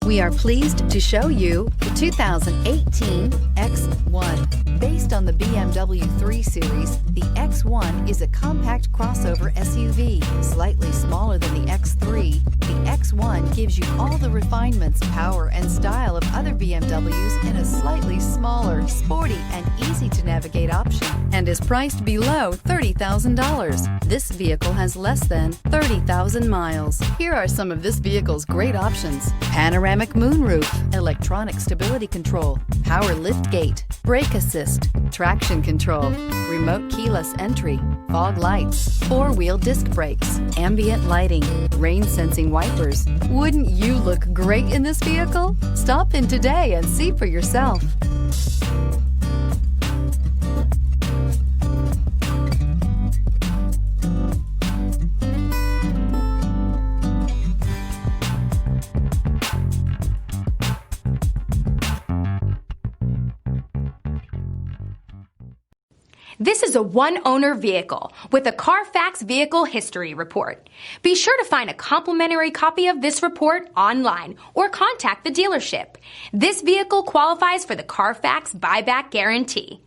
We are pleased to show you the 2018 X1. Based on the BMW 3 Series, the X1 is a compact crossover SUV. Slightly smaller than the X3, the X1 gives you all the refinements, power, and style of other BMWs in a slightly smaller, sporty, and easy-to-navigate option, and is priced below $30,000. This vehicle has less than 30,000 miles. Here are some of this vehicle's great options: panoramic moonroof, electronic stability control, power liftgate, brake assist, traction control, remote keyless entry, fog lights, four-wheel disc brakes, ambient lighting, rain sensing wipers. Wouldn't you look great in this vehicle? Stop in today and see for yourself. This is a one-owner vehicle with a Carfax Vehicle History Report. Be sure to find a complimentary copy of this report online or contact the dealership. This vehicle qualifies for the Carfax Buyback Guarantee.